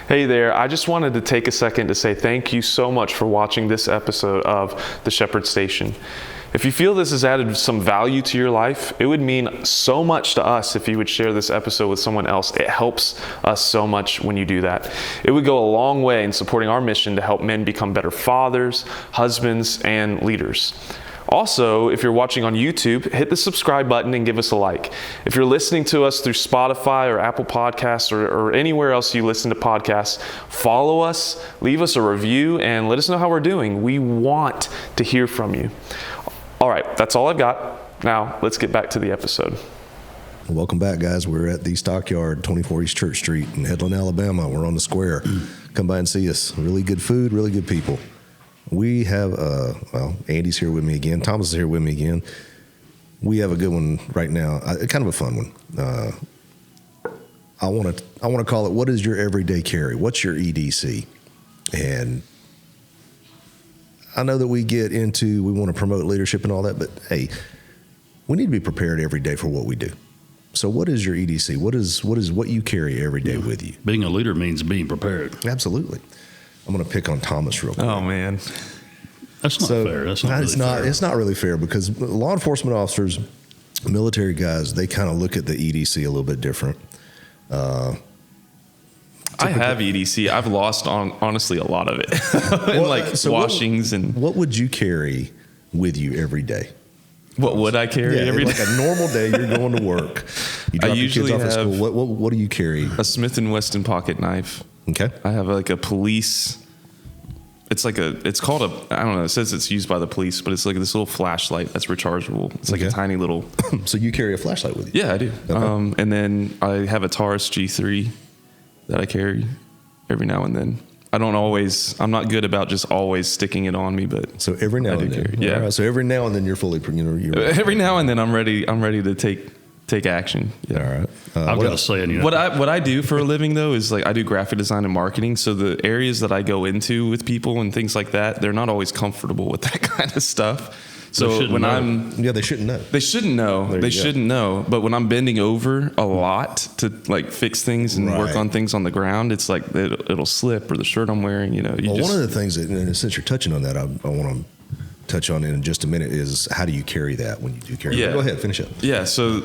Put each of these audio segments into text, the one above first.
Hey there, I just wanted to take a second to say thank you so much for watching this episode of The Shepherd Station. If you feel this has added some value to your life, it would mean so much to us if you would share this episode with someone else. It helps us so much when you do that. It would go a long way in supporting our mission to help men become better fathers, husbands, and leaders. Also, if you're watching on YouTube, hit the subscribe button and give us a like. If you're listening to us through Spotify or Apple Podcasts or anywhere else you listen to podcasts, follow us, leave us a review, and let us know how we're doing. We want to hear from you. All right, that's all I've got. Now, let's get back to the episode. Welcome back, guys. We're at the Stockyard, 24 East Church Street in Headland, Alabama. We're on the square. Come by and see us. Really good food, really good people. We have, Andy's here with me again. Thomas is here with me again. We have a good one right now, kind of a fun one. I want to call it, what is your everyday carry? What's your EDC? And I know that we want to promote leadership and all that, but hey, we need to be prepared every day for what we do. So what is your EDC? What is what you carry every day with you? Being a leader means being prepared. Absolutely. I'm going to pick on Thomas real quick. Oh, man. That's not fair. That's not really fair. It's not really fair because law enforcement officers, military guys, they kind of look at the EDC a little bit different. I have EDC. I've lost honestly a lot of it. Washings and. What would you carry with you every day? What would I carry every day? Like a normal day, you're going to work. You drop your kids off at school. What do you carry? A Smith & Wesson pocket knife. Okay. I have like a police. It's called I don't know. It says it's used by the police, but it's like this little flashlight that's rechargeable. It's like a tiny little. So you carry a flashlight with you? Yeah, I do. Okay. And then I have a Taurus G3 that I carry every now and then. I'm not good about just always sticking it on me, but so every now and then. Carry, yeah. Right, so every now and then you're fully, every now and then I'm ready to take action. Yeah. All right. I've got to say, what I do for a living though is like I do graphic design and marketing. So the areas that I go into with people and things like that, they're not always comfortable with that kind of stuff. So they shouldn't know. They shouldn't know. They shouldn't know. But when I'm bending over a lot to like fix things and work on things on the ground, it's like it'll slip or the shirt I'm wearing. One of the things that, and since you're touching on that, I want to touch on in just a minute is how do you carry that when you do carry it? Go ahead, finish up. Yeah, so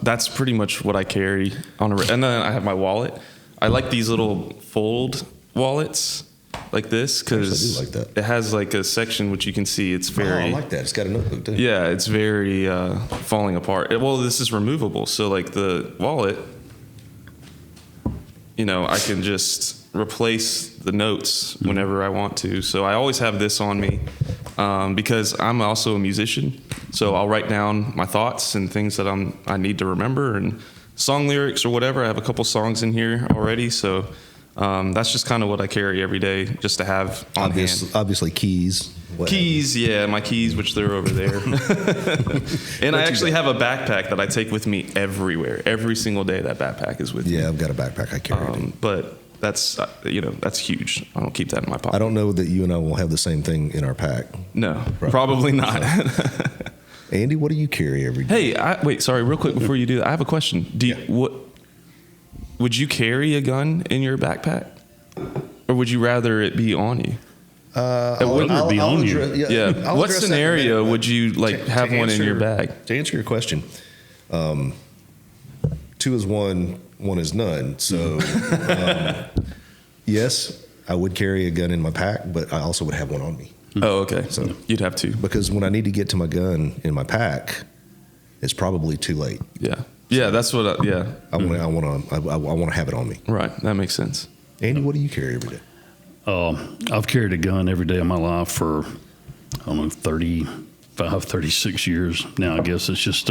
that's pretty much what I carry and then I have my wallet. I like these little fold wallets like this because it has like a section which you can see. It's very. I like that. It's got a notebook too. Yeah, it's very falling apart. This is removable, so like the wallet, I can just replace the notes whenever I want to. So I always have this on me because I'm also a musician. So I'll write down my thoughts and things that I need to remember and song lyrics or whatever. I have a couple songs in here already. So that's just kind of what I carry every day just to have on hand. Obviously keys. Keys, yeah, my keys, which they're over there. And I actually have a backpack that I take with me everywhere. Every single day that backpack is with me. Yeah, I've got a backpack I carry. But that's that's huge. I don't keep that in my pocket. I don't know that you and I will have the same thing in our pack. No, probably not. Andy, what do you carry every day? Hey, wait, sorry, real quick before you do that, I have a question. Would you carry a gun in your backpack, or would you rather it be on you? It wouldn't be on you. Yeah. What scenario would you have one in your bag? To answer your question, 2 is 1, 1 is none. So, yes, I would carry a gun in my pack, but I also would have one on me. Oh, okay. So you'd have to, because when I need to get to my gun in my pack, it's probably too late. Yeah. Yeah, that's what. I want to have it on me. Right. That makes sense. Andy, what do you carry every day? I've carried a gun every day of my life for, 35, 36 years now. I guess it's just,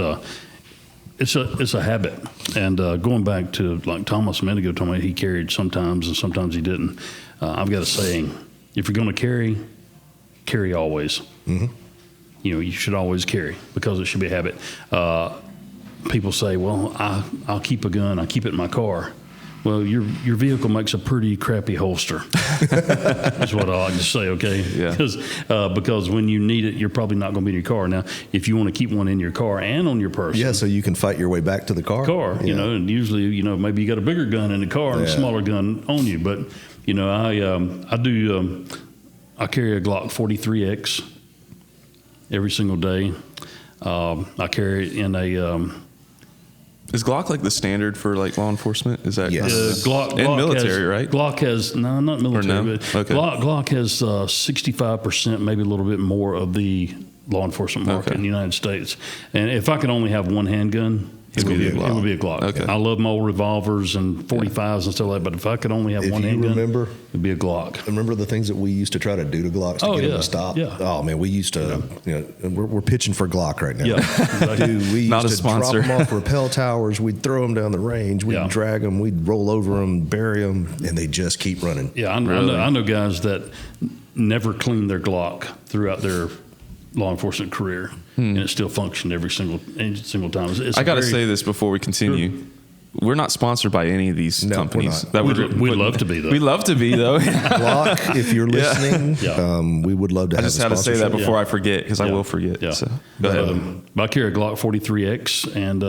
it's a habit. And going back to like Thomas a minute ago, told me he carried sometimes and sometimes he didn't. I've got a saying: if you're going to carry always. Mm-hmm. You should always carry because it should be a habit. People say, "Well, I'll keep a gun. I keep it in my car." Well, your vehicle makes a pretty crappy holster. That's what I like to say. Okay, Yeah. Because when you need it, you're probably not going to be in your car. Now, if you want to keep one in your car and on your person, Yeah, so you can fight your way back to the car. you know, and usually, you know, maybe you got a bigger gun in the car and a Yeah. smaller gun on you. But you know, I carry a Glock 43X every single day. I carry it in a. Is Glock like the standard for like law enforcement? Is that Yes. Glock and military, has, right? Glock has not military, no? but Okay. Glock has 65%, maybe a little bit more of the law enforcement market Okay. in the United States. And if I could only have one handgun, it would be a Glock. Okay. I love my old revolvers and 45s and stuff like that, but if I could only have If one you handgun, remember- it'd be a Glock. Remember the things that we used to try to do to Glocks to Oh, get them yeah. to stop? Yeah. Oh, man, we used to, you know, we're pitching for Glock right now. Yeah, exactly. Dude, we used Not a to sponsor. drop them off rappel towers. We'd throw them down the range. We'd Yeah. drag them. We'd roll over them, bury them, and they just keep running. Yeah, Really? I know guys that never cleaned their Glock throughout their law enforcement career, and it still functioned every single time. It's I a got to very- say this before we continue. We're not sponsored by any of these No, we're companies. not. That We'd love to be, though. We'd love to be, though. Glock, if you're listening, Yeah. We would love to I have just a had to say that sponsorship. before Yeah. I forget, because I Yeah. will forget. Yeah. So go ahead. I carry a Glock 43X, and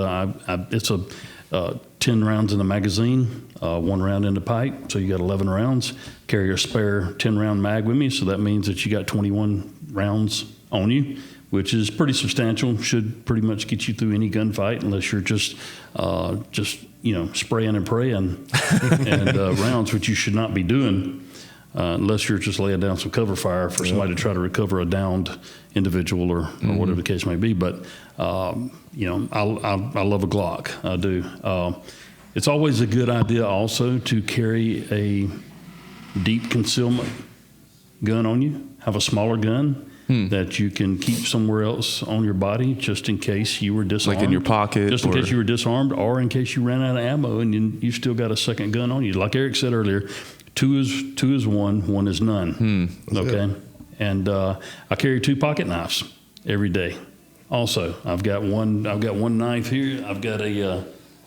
it's a 10 rounds in the magazine, 1 round in the pipe, so you got 11 rounds. Carry a spare 10-round mag with me, so that means that you got 21 rounds on you, which is pretty substantial. Should pretty much get you through any gunfight, unless you're just you know, spraying and praying and rounds, which you should not be doing. Unless you're just laying down some cover fire for somebody to try to recover a downed individual or whatever the case may be. But, you know, I love a Glock. I do. It's always a good idea also to carry a deep concealment gun on you, have a smaller gun that you can keep somewhere else on your body just in case you were disarmed. Like in your pocket Just in or- case you were disarmed, or in case you ran out of ammo and you still got a second gun on you. Like Eric said earlier, two is one is none. Okay, good. and I carry 2 pocket knives every day. Also, I've got one knife here. I've got a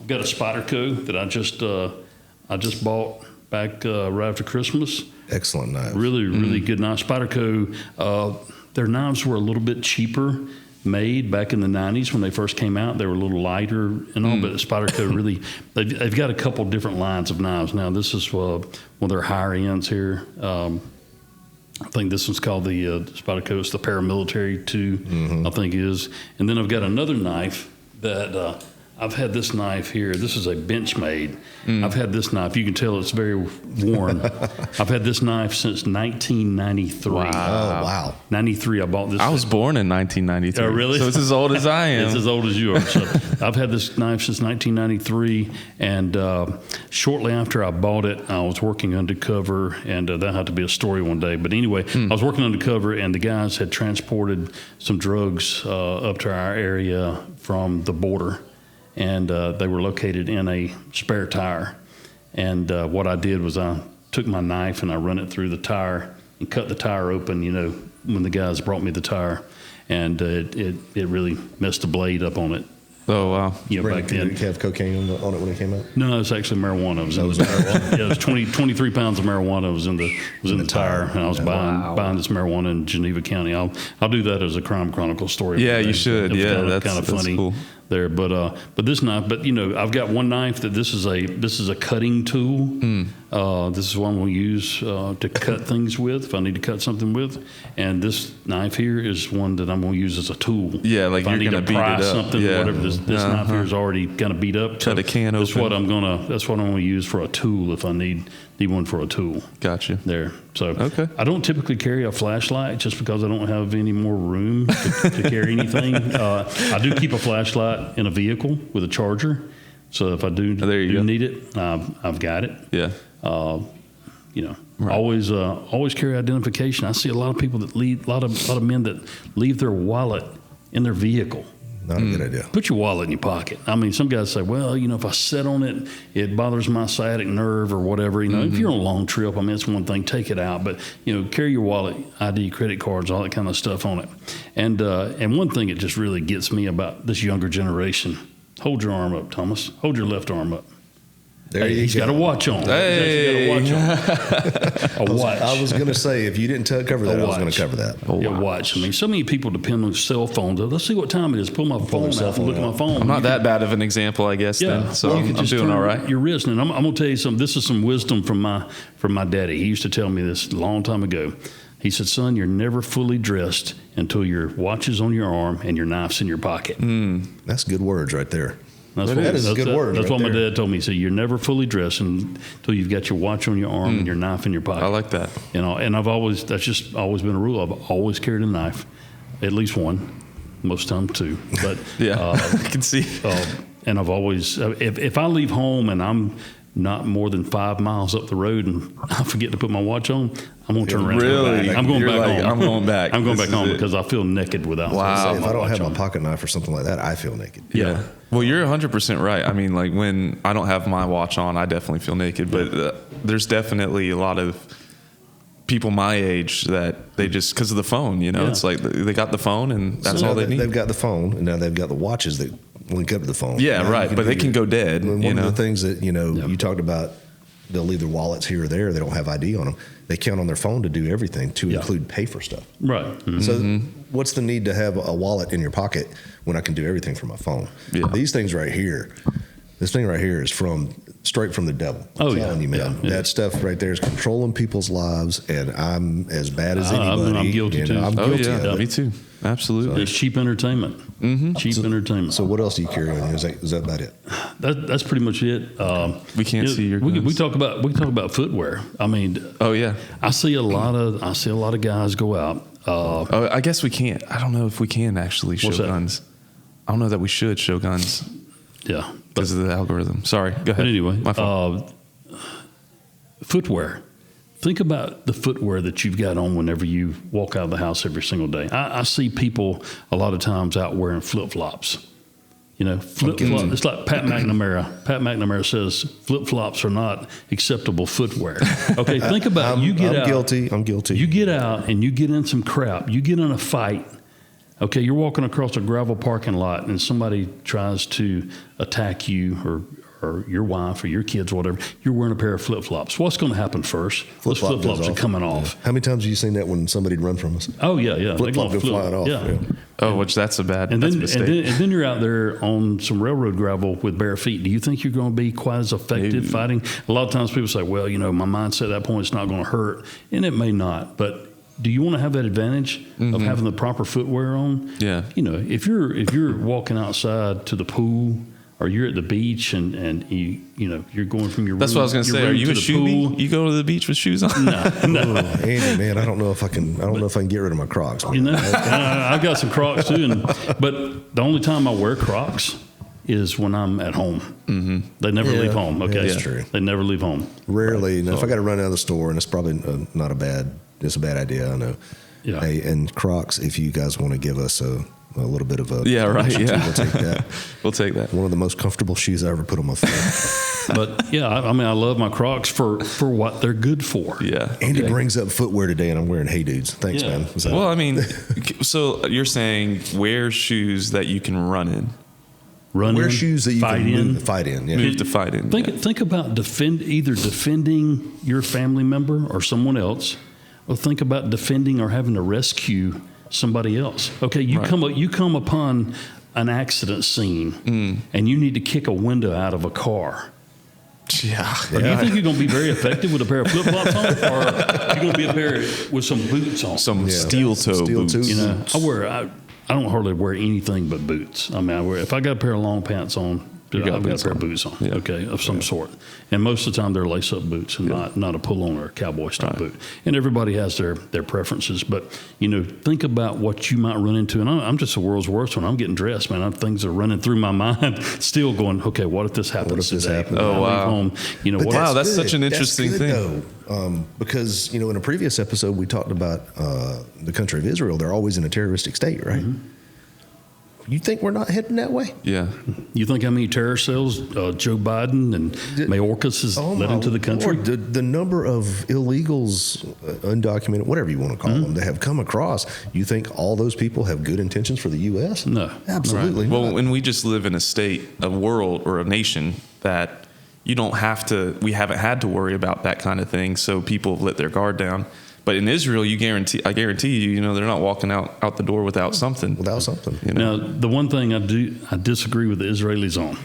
Spyderco that I just bought back right after Christmas. Excellent knife. Really good knife. Spyderco, their knives were a little bit cheaper made back in the 90s when they first came out. They were a little lighter and all, but Spyderco really, they've got a couple different lines of knives. Now, this is one of their higher ends here. I think this one's called the Spyderco. It's the Paramilitary 2, I think it is. And then I've got another knife that I've had this knife here. This is a Benchmade. I've had this knife. You can tell it's very worn. I've had this knife since 1993. Wow. Oh, wow. 93, I bought this. I was born in 1993. Oh, really? So it's as old as I am. It's as old as you are. So I've had this knife since 1993, and shortly after I bought it, I was working undercover, and that had to be a story one day. But anyway, I was working undercover, and the guys had transported some drugs up to our area from the border, and they were located in a spare tire. And what I did was I took my knife and I run it through the tire and cut the tire open, you know, when the guys brought me the tire. And it really messed the blade up on it. Oh, wow. You know, back Did then. it have cocaine on it when it came out? No, it's actually marijuana. It was in the marijuana. Yeah, it was 23 pounds of marijuana was in the tire, and I was buying this marijuana in Geneva County. I'll do that as a Crime Chronicle story. Yeah, one day. you should. It was Yeah, kinda that's funny cool. there. But this knife, but you know, I've got one knife that this is a cutting tool. This is one we'll use to cut things with if I need to cut something with. And this knife here is one that I'm going to use as a tool. Yeah, like if I you're need gonna to beat it pry up. something, Yeah. whatever. This knife here is already kind of beat up. Cut a can That's open. what I'm gonna use for a tool if I need one for a tool. Gotcha. There. So Okay. I don't typically carry a flashlight just because I don't have any more room to carry anything. I do keep a flashlight in a vehicle with a charger. So if I do there you go. need it, I've got it. Yeah. You know, always carry identification. I see a lot of people that leave, a lot of men that leave their wallet in their vehicle. Not a good idea. Put your wallet in your pocket. I mean, some guys say, well, you know, if I sit on it, it bothers my sciatic nerve or whatever. You know, if you're on a long trip, I mean, it's one thing, take it out. But, you know, carry your wallet, ID, credit cards, all that kind of stuff on it. And one thing that just really gets me about this younger generation, hold your arm up, Thomas. Hold your left arm up. There you He's go. got a watch on. Hey. He's got a watch. I was going to say, if you didn't cover that, I was going to cover that. Yeah, watch. I mean, so many people depend on cell phones. Let's see what time it is. Pull my phone cell out and look phone at my phone. I'm not that bad of an example, I guess. Yeah, Then, so you I'm can just doing turn all right. your wrist. And I'm going to tell you something. This is some wisdom from my daddy. He used to tell me this a long time ago. He said, "Son, you're never fully dressed until your watch is on your arm and your knife's in your pocket." That's good words right there. That's That is a good word That's right what my there. dad told me. He said, "You're never fully dressed until you've got your watch on your arm and your knife in your pocket." I like that. You know, and that's just always been a rule. I've always carried a knife, at least one, most times two. But Yeah, I can see. and I've always, if I leave home and I'm not more than 5 miles up the road and I forget to put my watch on, I'm going to turn around. Really? I'm going You're back like, home. I'm going back. I'm going This back is home it. because I feel naked without. Wow. Say, if I don't have my watch on. pocket knife or something like that, I feel naked. Yeah. Well, you're 100% right. I mean, like when I don't have my watch on, I definitely feel naked. But there's definitely a lot of people my age that they just, because of the phone, you know, Yeah. it's like they got the phone and that's So all now they need. They've got the phone, and now they've got the watches that link up to the phone. Yeah, Now you right. But they do can go dead, One you of know? the things that, you talked about, they'll leave their wallets here or there. They don't have ID on them. They count on their phone to do everything, to Yeah. include pay for stuff. Right. Mhm. So what's the need to have a wallet in your pocket when I can do everything from my phone? Yeah. These things right here, this thing right here is straight from the devil. I'm Oh, yeah. telling you, man. Yeah, yeah. That stuff right there is controlling people's lives, and I'm as bad as anybody. I'm guilty you know, too. I'm Oh, guilty yeah. of it. Me too. Absolutely. It's cheap entertainment. Cheap entertainment. So what else do you carry on you? Is that about it? That's pretty much it. We can't see your we guns. talk about footwear. I mean, Oh, yeah. I see a lot of guys go out. Oh, I guess we can't. I don't know if we can actually show What's that? guns. I don't know that we should show guns Yeah, because of the algorithm. Sorry. Go ahead. but anyway, My fault. footwear. Think about the footwear that you've got on whenever you walk out of the house every single day. I see people a lot of times out wearing flip flops. You know, flip flops. It's like Pat McNamara. Pat McNamara says flip flops are not acceptable footwear. Okay, think about you get I'm out. guilty. I'm guilty. You get out and you get in some crap. You get in a fight. Okay, you're walking across a gravel parking lot and somebody tries to attack you or your wife or your kids, whatever. You're wearing a pair of flip flops. What's going to happen first? Those Flip-flop flip flops goes are off. coming off. How many times have you seen that when somebody'd run from us? Oh yeah, yeah. They're Flip-flop gonna go flying off. Yeah. Oh, which that's a bad And that's then, a and, mistake. then, and then you're out there on some railroad gravel with bare feet. Do you think you're going to be quite as effective No. fighting? A lot of times people say, well, you know, my mindset at that point is not going to hurt. And it may not. But do you want to have that advantage of having the proper footwear on? Yeah. You know, if you're walking outside to the pool or you're at the beach and you're going from your That's room, what I was going to your say. Are room you to a the shoe? pool. You go to the beach with shoes on? Oh, Andy, man, I don't know if I can. I don't know if I can get rid of my Crocs. Man. You know, I've got some Crocs too, but the only time I wear Crocs is when I'm at home. Mm-hmm. They never Yeah, leave home. Okay, that's true. They never leave home. Rarely. Now, if So- I got to run out of the store, and it's probably not a bad. It's a bad idea. I know. Yeah. Hey, and Crocs, if you guys want to give us a little bit of a Yeah, right, yeah. we'll take that. We'll take that. One of the most comfortable shoes I ever put on my foot. But yeah, I mean, I love my Crocs for what they're good for. Yeah. Andy Okay. brings up footwear today, and I'm wearing Hey Dudes. Thanks, Yeah. man. So- Well, I mean, so you're saying wear shoes that you can run in, Run wear in, shoes that you fight can in. fight in. Yeah. move to fight in. Think about either defending your family member or someone else, or think about defending or having to rescue somebody else. Okay, you Right. come upon an accident scene and you need to kick a window out of a car. Yeah. Do you think you're going to be very effective with a pair of flip flops on, or you're going to be a pair with some boots on? Some Yeah. steel toe Steel boots. toe. You know, I don't hardly wear anything but boots. I mean, if I got a pair of long pants on, You got I've got a boots pair of on. boots on. Yeah. Okay, of some sort. And most of the time they're lace up boots and not a pull on or a cowboy style Right. boot. And everybody has their preferences, but you know, think about what you might run into. And I'm just the world's worst when I'm getting dressed, man. Things are running through my mind, still going, okay, what if this happens this today? happens? When I Oh, leave wow. home, you know, But what? Wow, that's good. such an interesting good, thing. though, because in a previous episode we talked about the country of Israel. They're always in a terroristic state, right? Mm-hmm. You think we're not heading that way? Yeah. You think how many terror cells Joe Biden and Mayorkas has let into the country? Lord, the number of illegals, undocumented, whatever you want to call Mm-hmm. them, that have come across. You think all those people have good intentions for the U.S.? No. Absolutely Right. not. Well, when we just live in a state, a world, or a nation that you don't have to. We haven't had to worry about that kind of thing, so people have let their guard down. But in Israel, I guarantee you, they're not walking out the door without something. Without something. Now, the one thing I disagree with the Israelis on,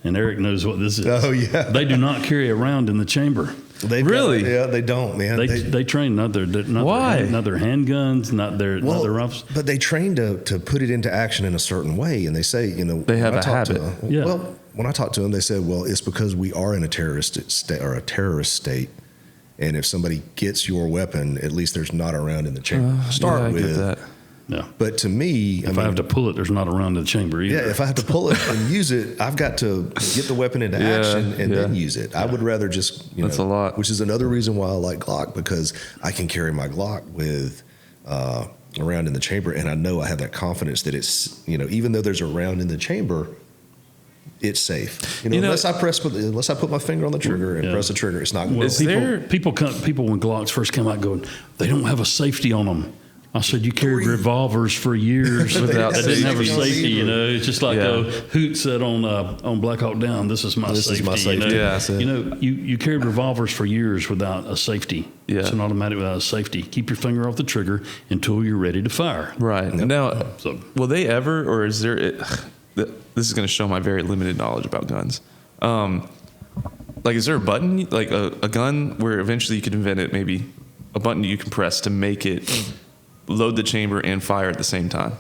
and Eric knows what this is. Oh, yeah. They do not carry around in the chamber. Really? Yeah, they don't, man. They train not their Why? not their handguns, not their rifles. But they train to put it into action in a certain way, and they say, They have when I a talked to habit. them- Yeah. Well, when I talked to them, they said, well, it's because we are in a terrorist state, and if somebody gets your weapon, at least there's not a round in the chamber. to start I with. get that. Yeah. But to me, If I have to pull it, there's not a round in the chamber either. yeah, if I have to pull it and use it, I've got to get the weapon into action and then use it. I would rather just, That's a lot. Which is another reason why I like Glock, because I can carry my Glock with a round in the chamber, and I know I have that confidence that it's, even though there's a round in the chamber, it's safe. Unless I put my finger on the trigger and press the trigger, it's not going Well, to. people when Glocks first came out going, they don't have a safety on them. I said, you carried revolvers for years Without that didn't have a safety. safety. It's just like Hoot said on Black Hawk Down, this is my safety. Yeah, that's it. You carried revolvers for years without a safety. Yeah. It's an automatic without a safety. Keep your finger off the trigger until you're ready to fire. Right. Now, So- will they ever, or is there? This is going to show my very limited knowledge about guns. Is there a button, like a gun, where eventually you could invent it? Maybe a button you can press to make it load the chamber and fire at the same time.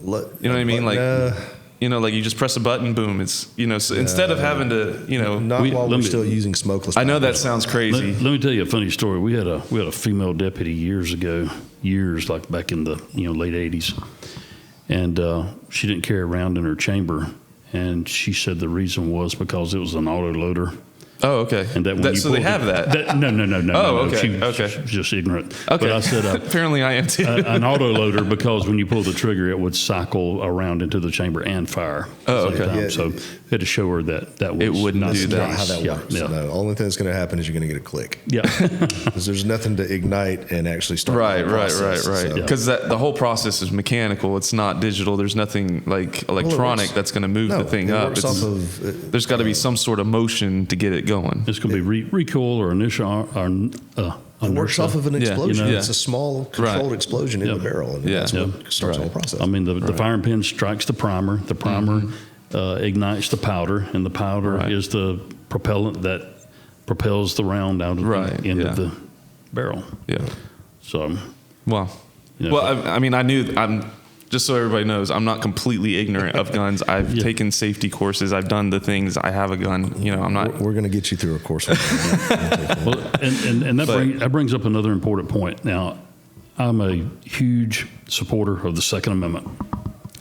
You know what I mean? Like you just press a button, boom. It's so instead of having to Not while we're still using smokeless. I know that powders. sounds crazy. Let me tell you a funny story. We had a female deputy years ago, like back in the late '80s, and she didn't carry around in her chamber, and she said the reason was because it was an auto loader. Oh, okay. And that when you so they pulled have that. No. Oh, okay, She okay. was just ignorant. Okay. But I said Apparently I am too. an auto loader because when you pull the trigger, it would cycle around into the chamber and fire. Oh, at the same okay. time. Yeah. So we had to show her that was It wouldn't not do the that. Not how case. that works. Yeah. No, the only thing that's going to happen is you're going to get a click. Yeah. Because there's nothing to ignite and actually start. Right. the process. So- Because the whole process is mechanical. It's not digital. There's nothing like electronic that's going to move No, the thing it up. works off of, There's got to be some sort of motion to get it going. It's going to be recoil or initial or it works off of an explosion. Yeah. It's a small controlled explosion in the barrel, and Yeah. that's what starts the whole process. I mean, the firing pin strikes the primer. The primer ignites the powder, and the powder Right. is the propellant that propels the round out of the end of the barrel. Yeah. So, Well, You know, I'm just so everybody knows, I'm not completely ignorant of guns. I've taken safety courses. I've done the things. I have a gun. I'm not. We're going to get you through a course. well, and that brings up another important point. Now, I'm a huge supporter of the Second Amendment.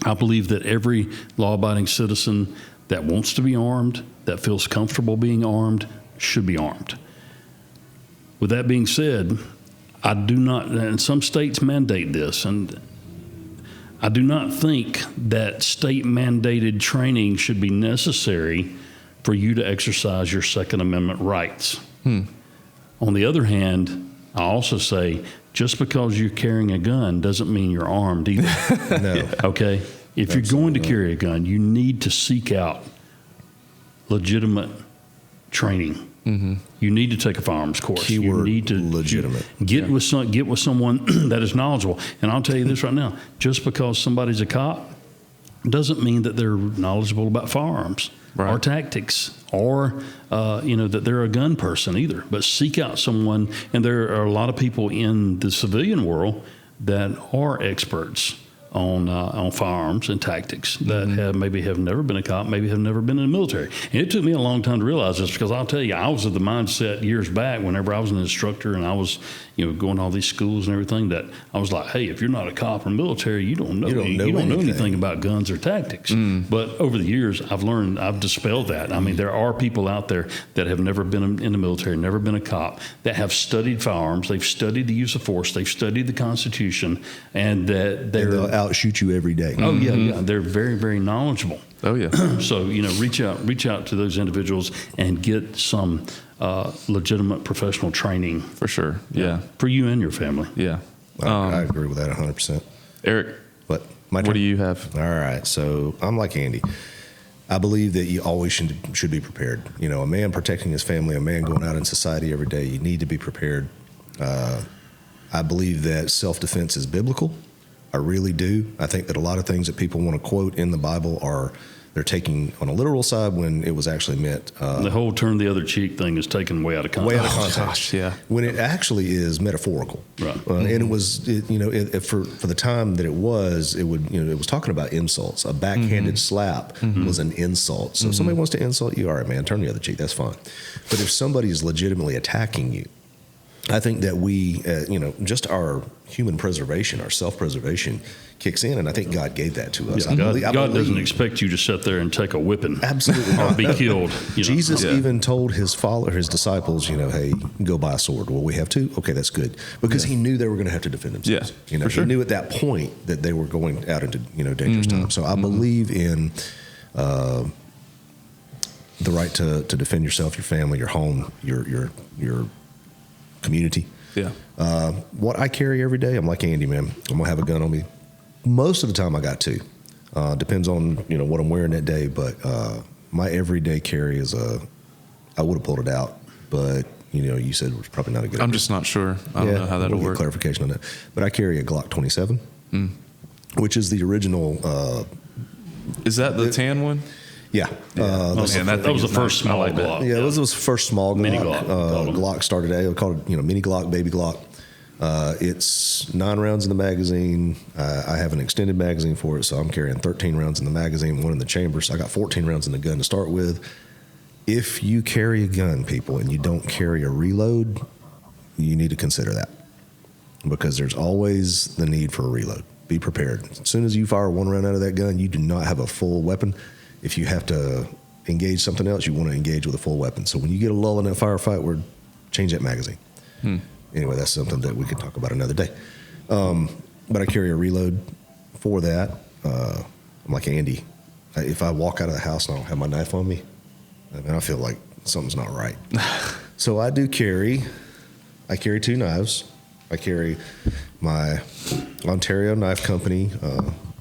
I believe that every law-abiding citizen that wants to be armed, that feels comfortable being armed, should be armed. With that being said, I do not, and some states mandate this, and I do not think that state-mandated training should be necessary for you to exercise your Second Amendment rights. On the other hand, I also say just because you're carrying a gun doesn't mean you're armed either. No. Okay? If you're going to carry a gun, you need to seek out legitimate training. You need to take a firearms course. You Keyword, need to legitimate. get with someone that is knowledgeable. And I'll tell you this right now: just because somebody's a cop doesn't mean that they're knowledgeable about firearms or tactics, or that they're a gun person either. But seek out someone, and there are a lot of people in the civilian world that are experts on firearms and tactics that maybe have never been a cop, maybe have never been in the military. And it took me a long time to realize this, because I'll tell you, I was of the mindset years back whenever I was an instructor and I was going to all these schools and everything, that I was like, hey, if you're not a cop or military, you don't know anything about guns or tactics. But over the years, I've dispelled that. I mean, there are people out there that have never been in the military, never been a cop, that have studied firearms, they've studied the use of force, they've studied the Constitution, and that They'll outshoot you every day. Oh yeah, they're very, very knowledgeable. Oh yeah. So reach out to those individuals and get some legitimate professional training For sure. Yeah. for you and your family. Yeah. I agree with that 100%. Eric, But my what turn? do you have? All right, so I'm like Andy. I believe that you always should be prepared. You know, a man protecting his family, a man going out in society every day, you need to be prepared. I believe that self-defense is biblical. I really do. I think that a lot of things that people want to quote in the Bible they're taking on a literal side when it was actually meant. The whole turn the other cheek thing is taken way out of context. Way out of context. Gosh, yeah. When it actually is metaphorical. Right. And it was, for the time that it was talking about insults. A backhanded slap was an insult. So if somebody wants to insult you, all right, man, turn the other cheek. That's fine. But if somebody is legitimately attacking you, I think that we, just our human preservation, our self-preservation kicks in, and I think God gave that to us. Yeah, God doesn't expect you to sit there and take a whipping. Absolutely Or not. be killed. Jesus even told his disciples, hey, go buy a sword. Well, we have two. Okay, that's good. Because he knew they were going to have to defend themselves. Yeah, for sure. He knew at that point that they were going out into, dangerous times. So I believe in the right to defend yourself, your family, your home, your community. Yeah. What I carry every day, I'm like Andy, man. I'm going to have a gun on me. Most of the time I got two. Depends on, what I'm wearing that day. But my everyday carry is I would have pulled it out. But, you said it was probably not a good idea. I'm just not sure. I don't know how that'll we'll work. get clarification on that. But I carry a Glock 27, which is the original. Is that the tan one? Yeah. Man, That was the first small I like that. Glock. Yeah, it was the first small Glock. Mini Glock, called them. Glock started out. We called it, mini Glock, baby Glock. It's 9 rounds in the magazine. I have an extended magazine for it, so I'm carrying 13 rounds in the magazine, 1 in the chamber. So I got 14 rounds in the gun to start with. If you carry a gun, people, and you don't carry a reload, you need to consider that, because there's always the need for a reload. Be prepared. As soon as you fire 1 round out of that gun, you do not have a full weapon. If you have to engage something else, you want to engage with a full weapon. So when you get a lull in that firefight, change that magazine. Anyway, that's something that we could talk about another day. But I carry a reload for that. I'm like Andy. If I walk out of the house and I don't have my knife on me, I feel like something's not right. So I carry 2 knives. I carry my Ontario Knife Company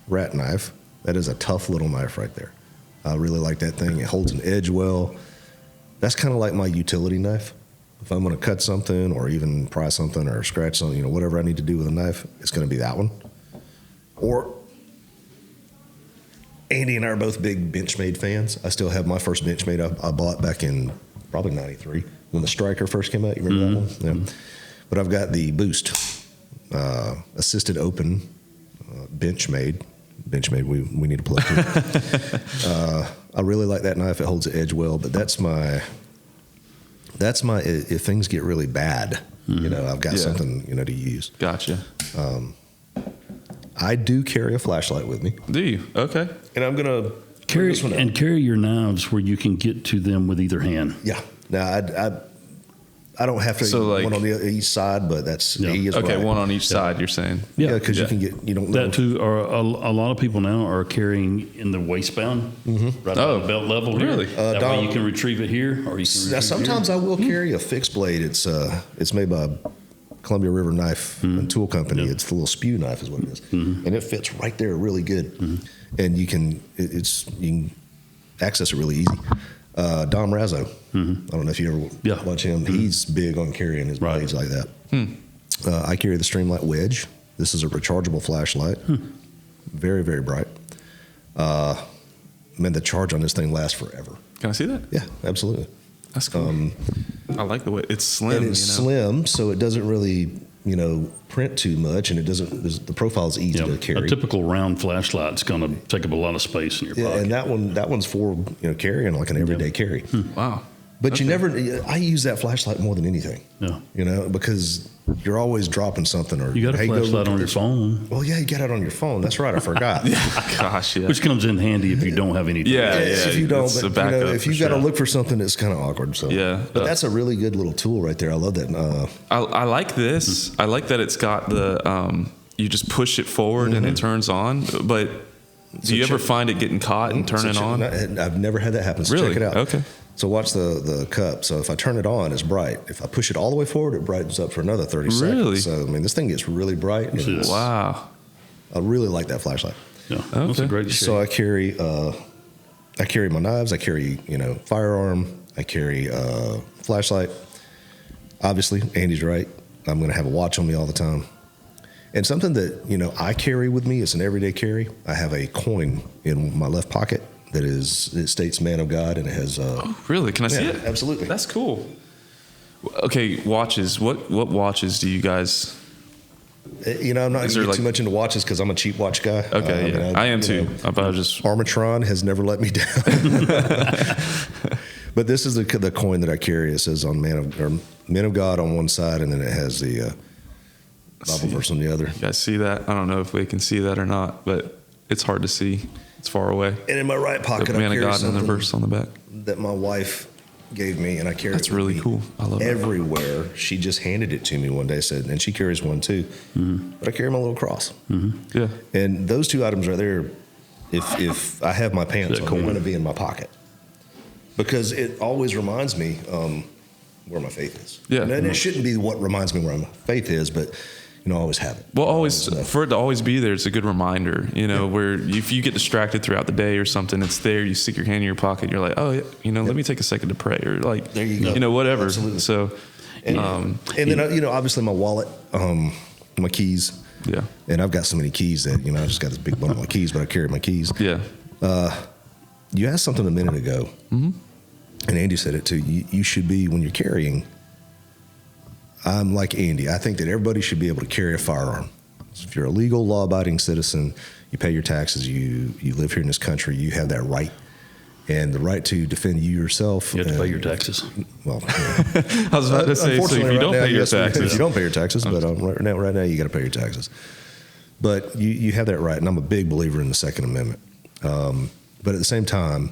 rat knife. That is a tough little knife right there. I really like that thing. It holds an edge well. That's kind of like my utility knife. If I'm going to cut something or even pry something or scratch something, whatever I need to do with a knife, it's going to be that one. Or Andy and I are both big Benchmade fans. I still have my first Benchmade I bought back in probably 93 when the Striker first came out. You remember that one? Yeah. But I've got the Boost assisted open Benchmade. Benchmade, we need to plug too. I really like that knife. It holds the edge well, but that's my if things get really bad, I've got something, to use. Gotcha. I do carry a flashlight with me. Do you? Okay. And I'm going to carry your knives where you can get to them with either hand. Yeah. Now, I don't have to one on the each side, but that's he is okay. right. One on each side. You're saying? Yeah, because you don't know. That too. Or a lot of people now are carrying in the waistband, right at the belt level. Really? Here. That way you can retrieve it here, or you can. Now, sometimes I will carry a fixed blade. It's made by Columbia River Knife and Tool Company. Yep. It's the little spew knife, is what it is, and it fits right there really good, and you can access it really easy. Dom Razzo. I don't know if you ever watch him. He's big on carrying his blades like that. I carry the Streamlight Wedge. This is a rechargeable flashlight. Very, very bright. Man, the charge on this thing lasts forever. Can I see that? Yeah, absolutely. That's cool. I like the way it's slim. And it's slim, so it doesn't really, print too much, and the profile is easy to carry. A typical round flashlight's going to take up a lot of space in your pocket. And that one's for carrying like an everyday carry. Wow. But I use that flashlight more than anything. Yeah. Because you're always dropping something, or you got a flashlight on your phone. Well, yeah, you got it on your phone. That's right. I forgot. Gosh, yeah. Which comes in handy if you don't have anything. Yeah. If you don't, it's but, a backup if you got to look for something, it's kind of awkward. So but that's a really good little tool right there. I love that. I like this. I like that it's got the you just push it forward and it turns on. But do you ever find it getting caught and turning on? I've never had that happen. So really? Check it out. Okay. So watch the cup. So if I turn it on, it's bright. If I push it all the way forward, it brightens up for another 30 Really? seconds. So, this thing gets really bright. Wow. I really like that flashlight. Yeah. That's a great shape. So I carry I carry my knives. I carry, firearm. I carry flashlight. Obviously, Andy's right. I'm going to have a watch on me all the time. And something that, I carry with me, it's an everyday carry. I have a coin in my left pocket it states man of God, and it has... Oh, really? Can I see it? Absolutely. That's cool. Okay, watches. What watches do you guys... I'm not going to get too much into watches because I'm a cheap watch guy. Okay, I am too. Armatron has never let me down. But this is the coin that I carry. It says on man of God on one side, and then it has the Bible verse on the other. You guys see that? I don't know if we can see that or not, but it's hard to see. It's far away. And in my right pocket, the I man carry of God and the something verse on the back. that my wife gave me, and I carry That's it with really me cool. I love it. everywhere. She just handed it to me one day, said, and she carries one too. Mm-hmm. But I carry my little cross. Mm-hmm. Yeah. And those two items right there, if I have my pants on, they're going to be in my pocket. Because it always reminds me where my faith is. Yeah. And it shouldn't be what reminds me where my faith is, but I always have it. Well, for it to always be there, it's a good reminder, where if you get distracted throughout the day or something, it's there, you stick your hand in your pocket, you're like, oh, yeah, let me take a second to pray, or like, there you go. Whatever. Absolutely. So, and then, obviously my wallet, my keys. Yeah. And I've got so many keys that, I just got this big bundle of keys, but I carry my keys. Yeah. You asked something a minute ago, mm-hmm. and Andy said it too. You should be, when you're carrying, I'm like Andy. I think that everybody should be able to carry a firearm. So if you're a legal, law-abiding citizen, you pay your taxes, you live here in this country, you have that right, and the right to defend you yourself. You have to pay your taxes. Well, I was about to say, so if you don't pay your taxes. If you don't pay your taxes, but right now you got to pay your taxes. But you have that right, and I'm a big believer in the Second Amendment. But at the same time,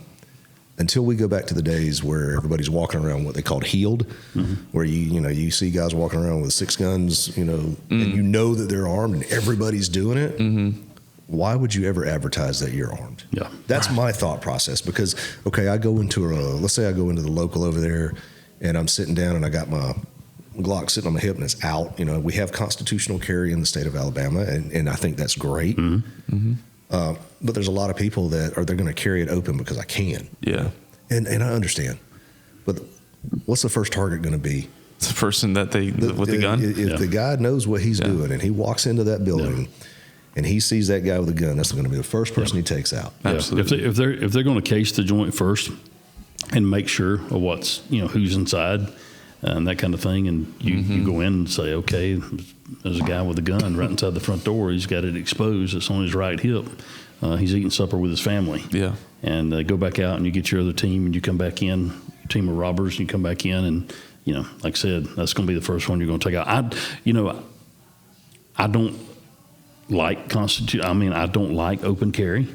until we go back to the days where everybody's walking around what they called healed, mm-hmm. where you see guys walking around with 6 guns, and you know that they're armed and everybody's doing it. Mm-hmm. Why would you ever advertise that you're armed? Yeah, that's my thought process. Because I go into let's say I go into the local over there, and I'm sitting down and I got my Glock sitting on my hip and it's out. We have constitutional carry in the state of Alabama, and I think that's great. Mm-hmm. Mm-hmm. But there's a lot of people that they're going to carry it open because I can. Yeah. And I understand. But what's the first target going to be? It's the person with the gun. If the guy knows what he's doing and he walks into that building and he sees that guy with a gun, that's going to be the first person he takes out. Yeah. Absolutely. If they're going to case the joint first and make sure of what's who's inside and that kind of thing, and you go in and say, okay, there's a guy with a gun right inside the front door. He's got it exposed. It's on his right hip. He's eating supper with his family. Yeah. And go back out and you get your other team and you come back in, your team of robbers, and you come back in and, like I said, that's going to be the first one you're going to take out. I don't like I don't like open carry,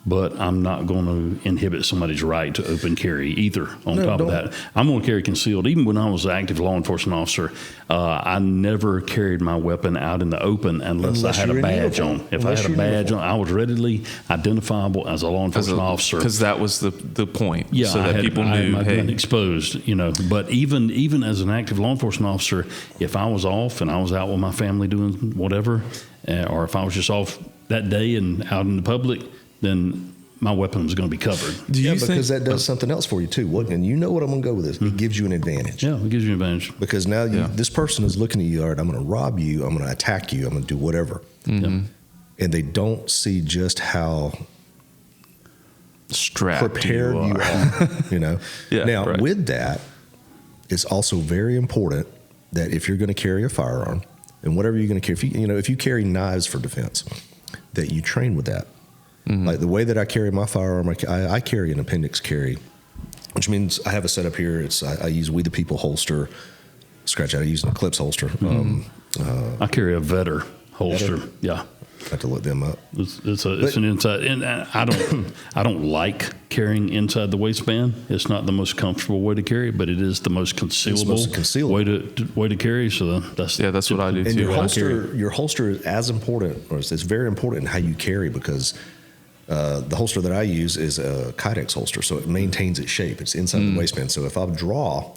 but I'm not going to inhibit somebody's right to open carry either. On top of that, I'm going to carry concealed. Even when I was an active law enforcement officer, I never carried my weapon out in the open unless I had a badge on. If I had a badge on, I was readily identifiable as a law enforcement officer. Because that was the point. Yeah, so that people knew, I had exposed. But even as an active law enforcement officer, if I was off and I was out with my family doing whatever, or if I was just off that day and out in the public, then my weapon was going to be covered. Because that does something else for you too. And you know what I'm going to go with this. It gives you an advantage. Yeah, it gives you an advantage. Because now this person is looking at you, all right, I'm going to rob you, I'm going to attack you, I'm going to do whatever. Mm-hmm. And they don't see just how strapped prepared you are. Yeah, now, with that, it's also very important that if you're going to carry a firearm, and whatever you're going to carry, if you carry knives for defense, that you train with that. Mm-hmm. Like the way that I carry my firearm, I carry an appendix carry, which means I have a setup here. I use We the People holster, scratch out. I use an Eclipse holster. Mm-hmm. I carry a Vetter holster. Vetter? Yeah, I have to look them up. It's an inside, and I don't like carrying inside the waistband. It's not the most comfortable way to carry, but it is the most concealable way to carry. So that's what I do and too. Your holster is as important, or it's very important in how you carry, because the holster that I use is a Kydex holster, so it maintains its shape. It's inside the waistband. So if I draw,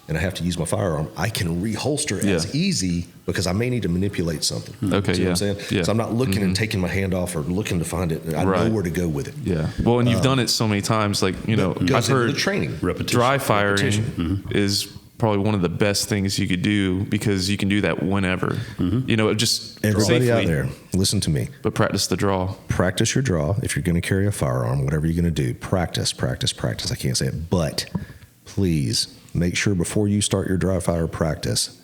and I have to use my firearm, I can reholster as easy because I may need to manipulate something. Okay, See what I'm saying? Yeah. So I'm not looking and taking my hand off or looking to find it. I know where to go with it. Yeah. Well, and you've done it so many times. Like, you know, Goes I've into heard the training. Repetition. dry firing is probably one of the best things you could do because you can do that whenever. You know, just Everybody safely, out there, listen to me. but practice the draw. Practice your draw. If you're going to carry a firearm, whatever you're going to do, practice. I can't say it, but please make sure before you start your dry fire practice,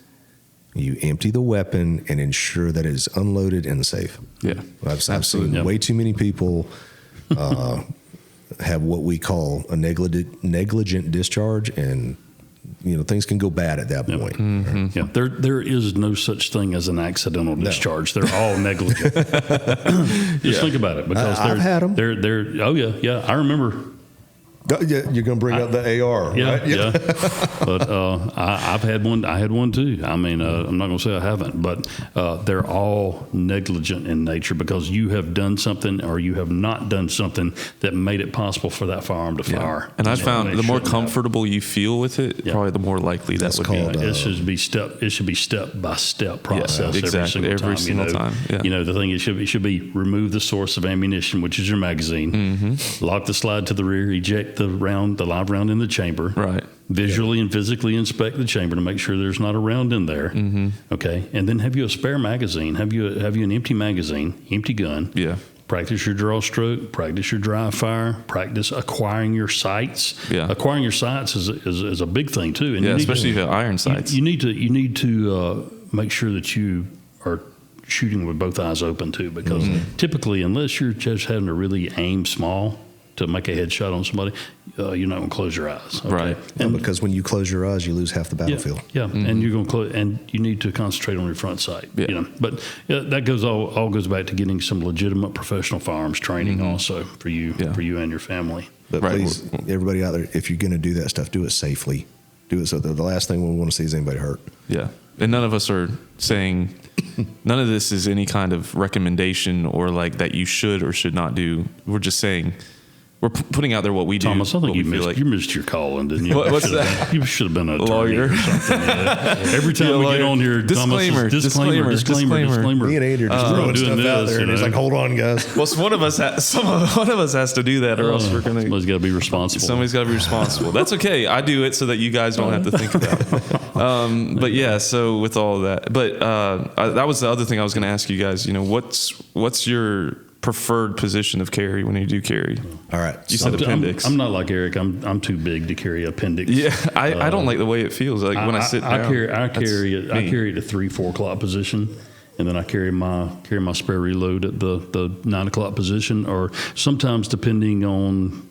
you empty the weapon and ensure that it is unloaded and safe. Yeah. I've seen Absolutely. way too many people have what we call a negligent discharge, and things can go bad at that point. Yeah, there is no such thing as an accidental discharge. They're all negligent. Just think about it, because I've had 'em. They're oh yeah. I remember. Yeah, you're going to bring up the AR, Yeah, right? yeah. But I've had one. I had one too. I mean, I'm not going to say I haven't, but they're all negligent in nature because you have done something or you have not done something that made it possible for that firearm to fire. And I found they the more shouldn't have. comfortable you feel with it, probably the more likely That's that would called, be. It should be step by step process exactly. every single time. Yeah. You know, the thing it should be remove the source of ammunition, which is your magazine, lock the slide to the rear, eject the live round in the chamber, Right. visually and physically inspect the chamber to make sure there's not a round in there. Okay, and then have you a spare magazine? Have you an empty magazine, empty gun? Yeah. Practice your draw stroke, practice your dry fire, practice acquiring your sights. Yeah. Acquiring your sights is a big thing too. And Yeah, you need especially if you have iron sights. You need to make sure that you are shooting with both eyes open too, because typically, unless you're just having to really aim small to make a headshot on somebody, you're not going to close your eyes. Okay? Right. And because when you close your eyes, you lose half the battlefield. Yeah, and you're going to close, and you need to concentrate on your front sight. Yeah. But that all goes back to getting some legitimate professional firearms training also for you and your family. But Right. please, everybody out there, if you're going to do that stuff, do it safely. Do it so that the last thing we want to see is anybody hurt. Yeah. And none of us are saying, none of this is any kind of recommendation or like that you should or should not do. We're just saying, we're putting out there what we do. Thomas, I think what you we feel missed, you missed your calling, didn't you? What's You should have that? been- You should have been an attorney Lawyer. or something. Yeah. Every time Yeah, we lawyer. get on here, Disclaimer, Thomas is disclaimer. disclaimer. Me and Andy are just throwing doing stuff out this, there, and he's like, "Hold on, guys." Well, one of us has to do that, or else we're gonna. Somebody's got to be responsible. Somebody's got to be responsible. That's okay. I do it so that you guys don't have to think about it. But yeah, so with all of that, but that was the other thing I was going to ask you guys. What's your preferred position of carry when you do carry? All right. You So said appendix. I'm not like Eric. I'm too big to carry appendix. Yeah, I don't like the way it feels. Like when I sit down, I carry it. I me. carry it at 3-4 o'clock position, and then I carry my spare reload at the 9 o'clock position, or sometimes depending on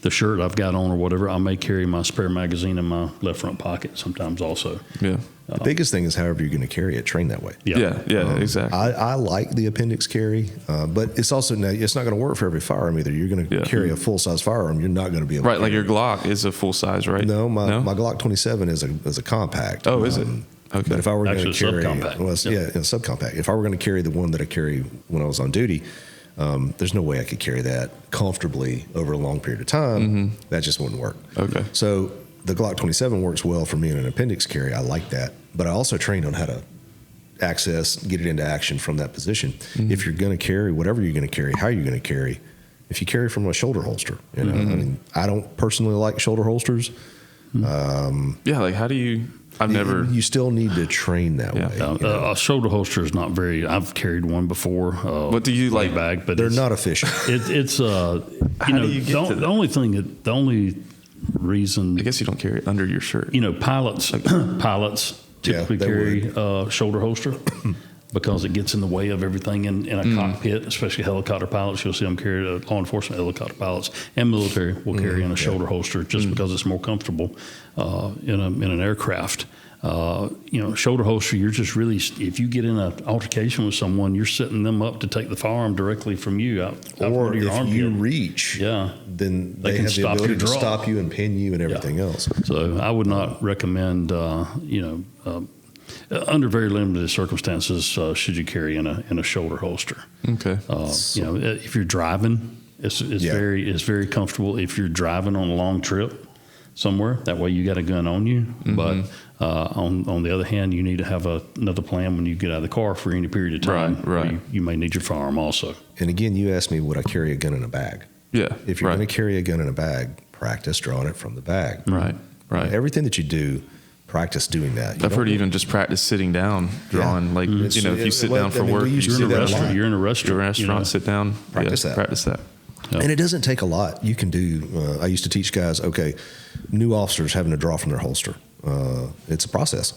the shirt I've got on or whatever, I may carry my spare magazine in my left front pocket sometimes also. Yeah, the biggest thing is however you're going to carry it. Train that way. yeah, exactly. I like the appendix carry, but it's also it's not going to work for every firearm either. You're going to carry a full size firearm. You're not going to be able Right, to like carry your Glock is a full size, right? No, my Glock 27 is a compact. Oh, is it? Okay. But if I were going to Actually, carry, subcompact. well, a subcompact. If I were going to carry the one that I carry when I was on duty, there's no way I could carry that comfortably over a long period of time. That just wouldn't work. Okay. So the Glock 27 works well for me in an appendix carry. I like that, but I also trained on how to get it into action from that position. If you're going to carry whatever you're going to carry, how you're going to carry. If you carry from a shoulder holster, I mean, I don't personally like shoulder holsters. Yeah, like how do you? I've never. You still need to train that way. A shoulder holster is not very. I've carried one before. What do you way like? back, but They're it's, not efficient. It's How do you get to that? the only reason I guess you don't carry it under your shirt. pilots typically they carry a shoulder holster because it gets in the way of everything in a cockpit, especially helicopter pilots. You'll see them carry law enforcement helicopter pilots and military will carry in a shoulder holster just because it's more comfortable in an aircraft. Shoulder holster, you're just really, if you get in an altercation with someone, you're setting them up to take the firearm directly from you out Or under your if armpit. you reach, They then they can have the stop ability your to draw. stop you and pin you and everything else. So I would not recommend, under very limited circumstances, should you carry in a shoulder holster. Okay. If you're driving, it's very comfortable. If you're driving on a long trip, somewhere. That way you got a gun on you. But on the other hand, you need to have another plan when you get out of the car for any period of time. Right. You may need your firearm also. And again, you asked me, would I carry a gun in a bag? Yeah. If you're right. going to carry a gun in a bag, practice drawing it from the bag. Right. Right. Everything that you do, practice doing that. I've heard even just practice sitting down, drawing. Like, It's- you know, if you sit well, down for I mean, we work, used you to You're see in a that a lot. restaurant. You're in a You're restaurant. in a restaurant, sit down. Practice that. Practice that. And it doesn't take a lot. You can do. I used to teach guys. Okay, new officers having to draw from their holster. It's a process.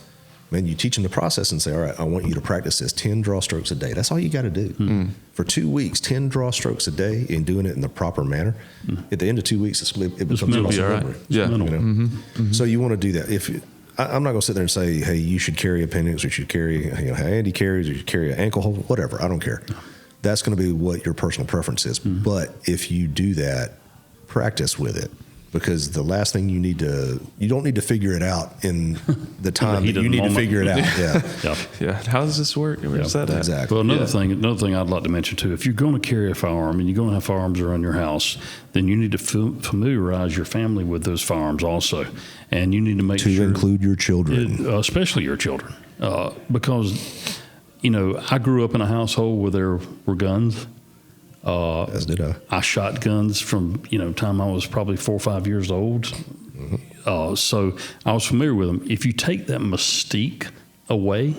Man, you teach them the process and say, all right, I want you to practice this 10 draw strokes a day. That's all you got to do. For 2 weeks, 10 draw strokes a day and doing it in the proper manner. At the end of 2 weeks, it becomes mental. muscle Be all right. memory. Yeah. You Mental. know? So you want to do that. I'm not going to sit there and say, hey, you should carry appendix, or you should carry, you know, how Andy carries, or you should carry an ankle hold, whatever. I don't care. That's going to be what your personal preference is. But if you do that, practice with it. Because the last thing you don't need to figure it out in the time heat that of you the need to moment. figure it out. Yeah, Yeah. Yeah. How does this work? Where's that at? exactly. Well, another thing I'd like to mention too, if you're going to carry a firearm and you're going to have firearms around your house, then you need to familiarize your family with those firearms also, and you need to make To sure include your children. especially your children, because you know I grew up in a household where there were guns. As did I. I shot guns from time I was probably 4 or 5 years old. So I was familiar with them. If you take that mystique away,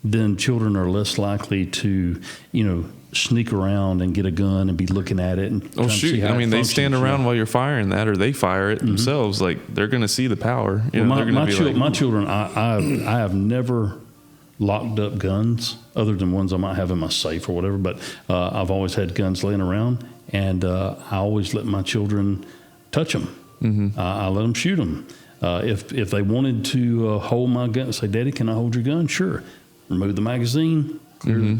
then children are less likely to sneak around and get a gun and be looking at it. And Oh, trying to see shoot. how I mean, it they stand functions, around while you're firing that, or they fire it themselves. Like, they're going to see the power. You know, Well, they're going to be like, my children, I have never locked up guns other than ones I might have in my safe or whatever, but I've always had guns laying around, and I always let my children touch them. I let them shoot them. If they wanted to hold my gun, say, Daddy, can I hold your gun? Sure. Remove the magazine, clear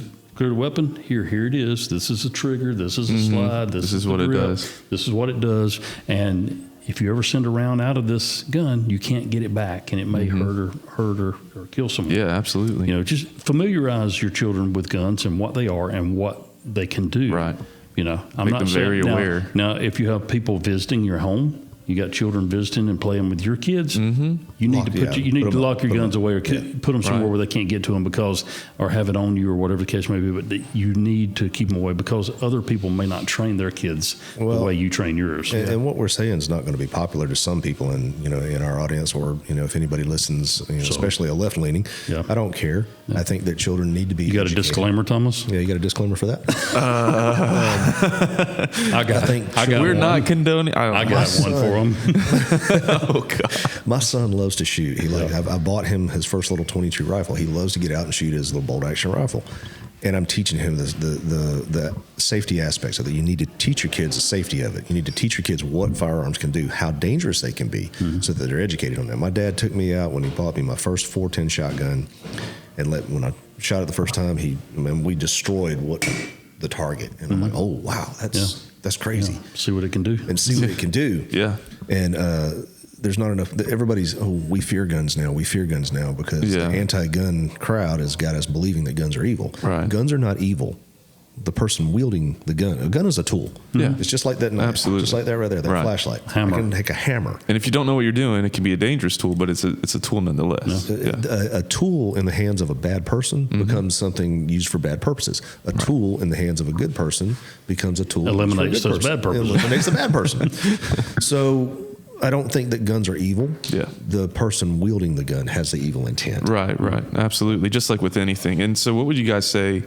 the weapon. Here it is. This is a trigger. This is a slide. This is what the it grip. does. This is what it does. And if you ever send a round out of this gun, you can't get it back, and it may hurt or kill someone. yeah, absolutely. Just familiarize your children with guns and what they are and what they can do. Right. I'm Make not them saying, very aware. Now, if you have people visiting your home, you got children visiting and playing with your kids. You need to lock your guns away or put them somewhere where they can't get to them or have it on you or whatever the case may be. But you need to keep them away because other people may not train their kids the way you train yours. And what we're saying is not going to be popular to some people in our audience, or if anybody listens, especially a left leaning. Yeah. I don't care. I think that children need to be. You got a educated. disclaimer, Thomas? Yeah, you got a disclaimer for that. We're not condoning. I got one for them. Oh, God. My son loves to shoot. I bought him his first little 22 rifle. He loves to get out and shoot his little bolt action rifle. And I'm teaching him the safety aspects of it. You need to teach your kids the safety of it. You need to teach your kids what firearms can do, how dangerous they can be, so that they're educated on that. My dad took me out when he bought me my first 410 shotgun, and when I shot it the first time, we destroyed the target. And I'm like, oh wow, that's crazy. Yeah. See what it can do. And see what it can do. Yeah. And there's not enough. Everybody's, we fear guns now. We fear guns now because the anti-gun crowd has got us believing that guns are evil. Right. Guns are not evil. The person wielding the gun. A gun is a tool. Yeah. It's just like that knife. Absolutely. Just like that right there. That Right. flashlight. Hammer. I can take a hammer. And if you don't know what you're doing, it can be a dangerous tool, but it's a tool nonetheless. Yeah. A tool in the hands of a bad person becomes something used for bad purposes. A tool in the hands of a good person becomes a tool Eliminates used for a those good bad person. purposes. Eliminates the bad person. So I don't think that guns are evil. Yeah. The person wielding the gun has the evil intent. Right. Absolutely. Just like with anything. And so what would you guys say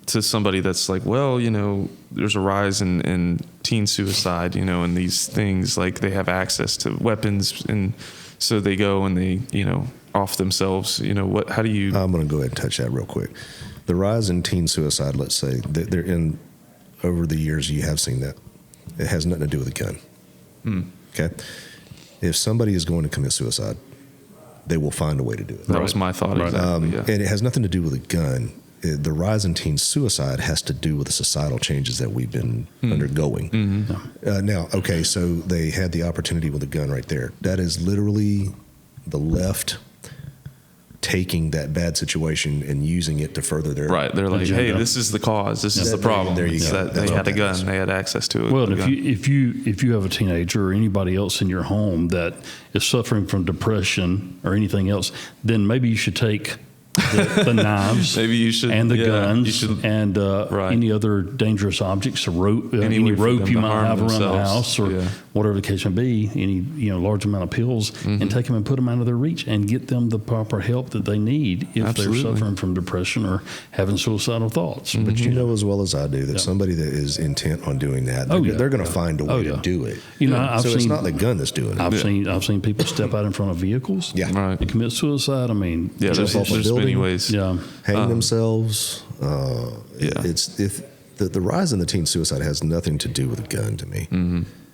to somebody that's like, well, there's a rise in teen suicide, and these things, like they have access to weapons, and so they go and they, off themselves, how do you... I'm going to go ahead and touch that real quick. The rise in teen suicide, let's say, over the years you have seen that. It has nothing to do with a gun. Okay? If somebody is going to commit suicide, they will find a way to do it. That was my thought. Right. Exactly. Yeah. And it has nothing to do with a gun. The rise in teen suicide has to do with the societal changes that we've been undergoing. Now, okay, so they had the opportunity with a gun right there. That is literally the left taking that bad situation and using it to further their Right. They're like, agenda. hey, this is the cause. This is the There- problem. there you It's go. that That's they what had a that gun. is. They had access to it. Well, the and gun. if you have a teenager or anybody else in your home that is suffering from depression or anything else, then maybe you should take the knives, Maybe you should- and the yeah, guns, you should- and Right. any other dangerous objects, any Any way for rope them you to might harm have around the themselves. house, or Yeah. whatever the case may be, any large amount of pills, and take them and put them out of their reach, and get them the proper help that they need if Absolutely. they're suffering from depression or having suicidal thoughts. But you know as well as I do that somebody that is intent on doing that, Oh, they're, yeah. they're going to find a way Oh, to yeah. do it. You know, I've so it's seen- not the gun that's doing it. I've seen people step out in front of vehicles, Yeah. Right. and commit suicide. I mean, Yeah, Jump there's off a many building. ways. yeah. Hang themselves. Yeah. It's if the rise in the teen suicide has nothing to do with a gun to me.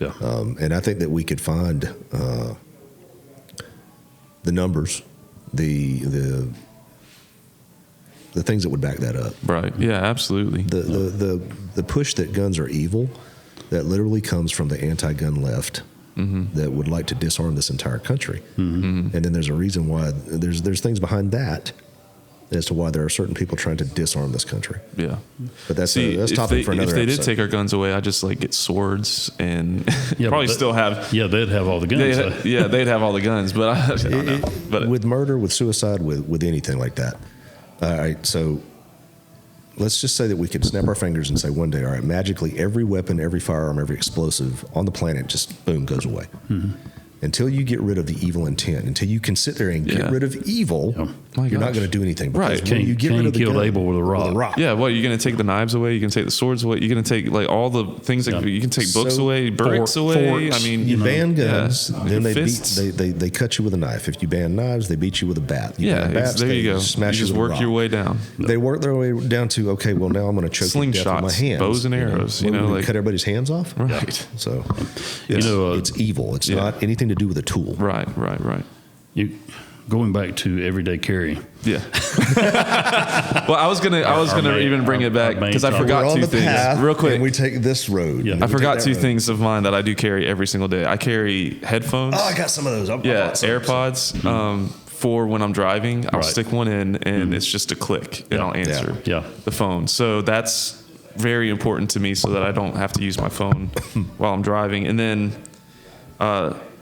Yeah. And I think that we could find the numbers, the things that would back that up. Right. Yeah, absolutely. The push that guns are evil, that literally comes from the anti-gun left that would like to disarm this entire country. And then there's a reason why there's things behind that as to why there are certain people trying to disarm this country. Yeah. But that's See, that's topic for another if they episode. did take our guns away, I'd just like get swords and Yeah, probably but- still have. Yeah, they'd have all the guns. They'd have all the guns, but I don't know. But with murder, with suicide, with anything like that. All right, so let's just say that we could snap our fingers and say one day, all right, magically every weapon, every firearm, every explosive on the planet just boom goes away. Until you get rid of the evil intent, until you can sit there and get Yeah. rid of evil, My you're not gosh. going to do anything. Because Right. when Cain- you get Cain rid of the killed gun, Abel with a rock. yeah, what you're gonna take the knives away? You can take the swords away. You're gonna take like all the things that you can take books So, away, bricks away. forks, I mean, You ban yeah. guns, then they Fists. they cut you with a knife. If you ban knives, they beat you with a bat. You Yeah, ban bats, there they you go. Smash You just with a work rock. your way down. They work their way down to okay. Well, now I'm going to choke you to death with my Slingshots, hands. bows and arrows, you What, know, we like- cut everybody's hands off. Right. So, You know, it's evil. It's yeah. not anything to do with a tool. Right. You going back to everyday carry. Yeah. Well, I was gonna main- even bring it back our main because I topic. forgot We're on two the things path, real quick. and we take this road. Yeah. and I we forgot take two that road. things of mine that I do carry every single day. I carry headphones. Oh, I got some of those. I Yeah, bought some. AirPods. For when I'm driving, I'll Right. stick one in, and it's just a click, and Yeah. I'll answer Yeah. the phone. So that's very important to me, so that I don't have to use my phone while I'm driving. And then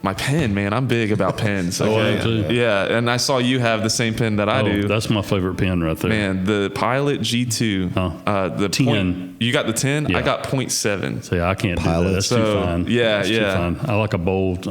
my pen, man, I'm big about pens. Oh, I Okay? am too. Yeah, and I saw you have the same pen that I do. That's my favorite pen right there. Man, the Pilot G2, the 10. you got the 10. Yeah. I got 0.7. See, I can't do Pilot. that. That's too So, fine. yeah, That's too yeah. fine. I like a bold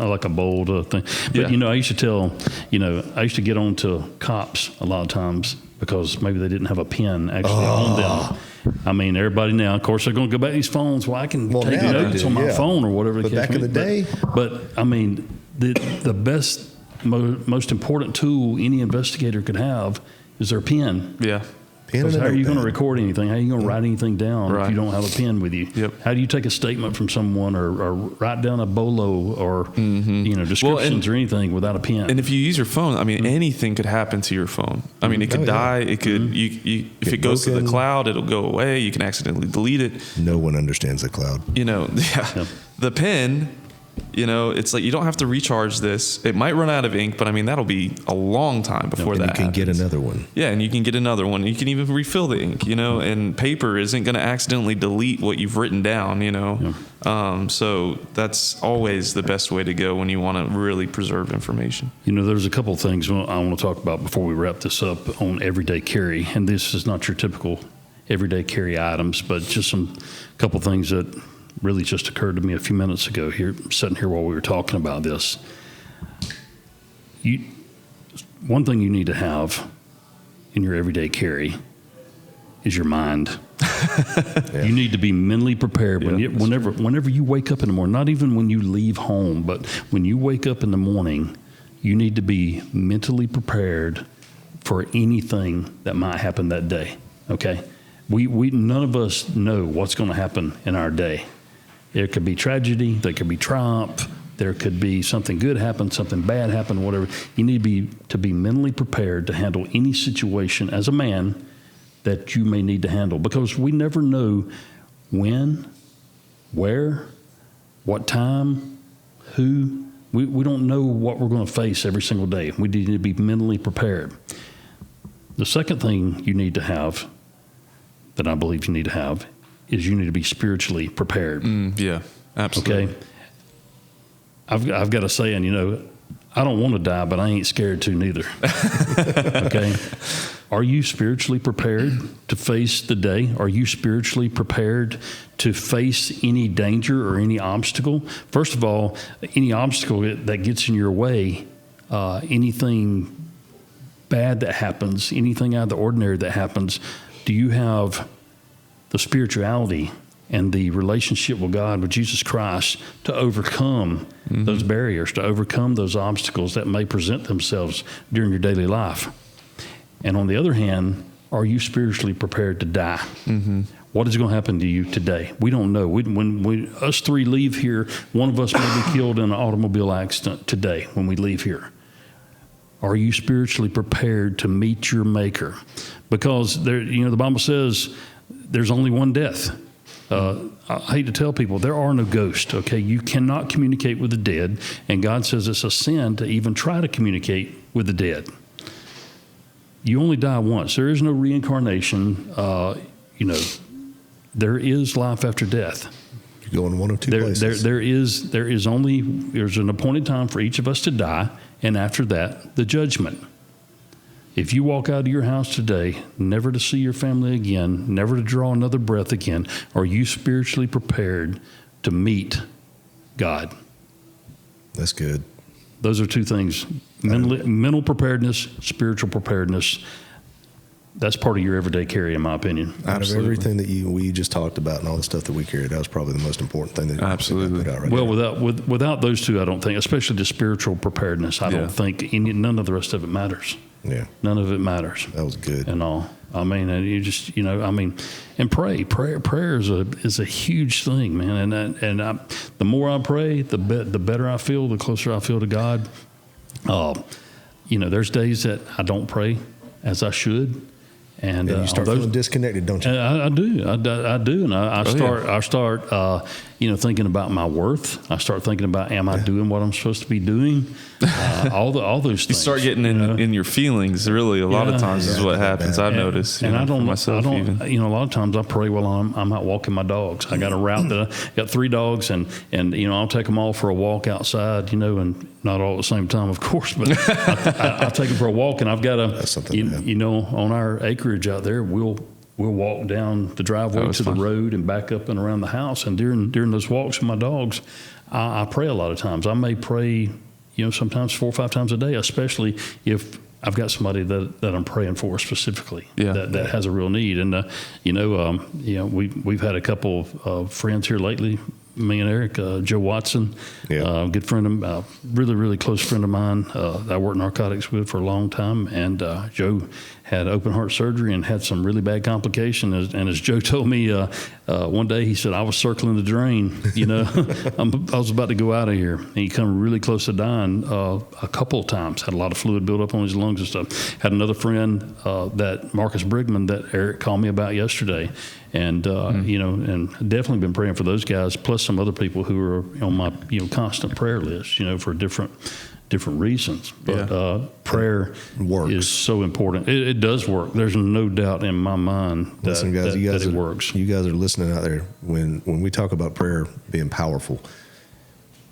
thing. But Yeah. I used to tell, I used to get on to cops a lot of times because maybe they didn't have a pen actually on them. I mean, everybody now, of course, they're going to go back to these phones. Well, I can Well, take now they notes do, on my yeah. phone or whatever. But the case back in may the be. day- but I mean, the best, most important tool any investigator could have is their pen. Yeah. Pen Because and how a are you going to notepad. record anything? How are you going to write anything down if Right. you don't have a pen with you? Yep. How do you take a statement from someone or write down a bolo or descriptions or anything without a pen? And if you use your phone, I mean, anything could happen to your phone. I mean, it could Oh, yeah. die. It could, you if Get it goes to the broken. cloud, it'll go away. You can accidentally delete it. No one understands the cloud. Yeah. The pen, it's like you don't have to recharge this. It might run out of ink, but I mean, that'll be a long time before And that you can get happens. another one. Yeah, and you can get another one. You can even refill the ink, and paper isn't going to accidentally delete what you've written down, So that's always the best way to go when you want to really preserve information. There's a couple of things I want to talk about before we wrap this up on everyday carry. And this is not your typical everyday carry items, but just some couple things that really just occurred to me a few minutes ago here, sitting here while we were talking about this. One thing you need to have in your everyday carry is your mind. You need to be mentally prepared whenever you wake up in the morning, not even when you leave home, but when you wake up in the morning, you need to be mentally prepared for anything that might happen that day. Okay? We none of us know what's going to happen in our day. There could be tragedy, there could be triumph, there could be something good happen, something bad happen, whatever. You need to be mentally prepared to handle any situation as a man that you may need to handle, because we never know when, where, what time, who. We don't know what we're going to face every single day. We need to be mentally prepared. The second thing you need to have, that I believe you need to have, is you need to be spiritually prepared. Yeah, absolutely. Okay. I've got a saying, you know, I don't want to die, but I ain't scared to neither. Okay. Are you spiritually prepared to face the day? Are you spiritually prepared to face any danger or any obstacle? First of all, any obstacle that gets in your way, anything bad that happens, anything out of the ordinary that happens, do you have the spirituality and the relationship with God, with Jesus Christ, to overcome those barriers, to overcome those obstacles that may present themselves during your daily life? And on the other hand, are you spiritually prepared to die? What is going to happen to you today? We don't know. When us three leave here, one of us may be killed in an automobile accident today when we leave here. Are you spiritually prepared to meet your Maker? Because there, you know, the Bible says there's only one death. I hate to tell people, there are no ghosts, okay? You cannot communicate with the dead, and God says it's a sin to even try to communicate with the dead. You only die once. There is no reincarnation. You know, there is life after death. You're going one of two places. There's an appointed time for each of us to die, and after that, the judgment. If you walk out of your house today, never to see your family again, never to draw another breath again, are you spiritually prepared to meet God? That's good. Those are two things. Mental preparedness, spiritual preparedness. That's part of your everyday carry, in my opinion. Out of everything that we just talked about and all the stuff that we carried, that was probably the most important thing that Absolutely. put out right Well, there. without those two, I don't think, especially the spiritual preparedness, I don't think none of the rest of it matters. Yeah, None of it matters. that was good. And all. I mean, and you just, you know, I mean, and pray. Prayer is a huge thing, man. And the more I pray, the better I feel, the closer I feel to God. You know, there's days that I don't pray as I should. And you start feeling disconnected, don't you? I do, and I start, you know, thinking about my worth. I start thinking about, am I doing what I'm supposed to be doing? All those things. You start getting in your feelings. Really, a lot of times is what happens. I've noticed. And I don't myself even. You know, a lot of times I pray while I'm out walking my dogs. I got a route that I got 3 dogs, and you know, I'll take them all for a walk outside. You know, and not all at the same time, of course, but I'll take them for a walk, and I've got you know, on our acreage out there, we'll walk down the driveway to the road and back up and around the house. And during those walks with my dogs, I pray a lot of times. I may pray, you know, sometimes 4 or 5 times a day, especially if I've got somebody that I'm praying for specifically that has a real need. And you know, we've had a couple of friends here lately. Me and Eric, Joe Watson, good friend of really, really close friend of mine. I worked narcotics with for a long time, and Joe had open heart surgery and had some really bad complications. And as Joe told me one day, he said, I was circling the drain. You know, I was about to go out of here. And he come really close to dying a couple of times. Had a lot of fluid build up on his lungs and stuff. Had another friend, that Marcus Brigman, that Eric called me about yesterday. And, you know, and definitely been praying for those guys, plus some other people who are on my, you know, constant prayer list, you know, for different reasons. But prayer is so important. It does work. There's no doubt in my mind that, Listen, guys, that it works. You guys are listening out there. When we talk about prayer being powerful,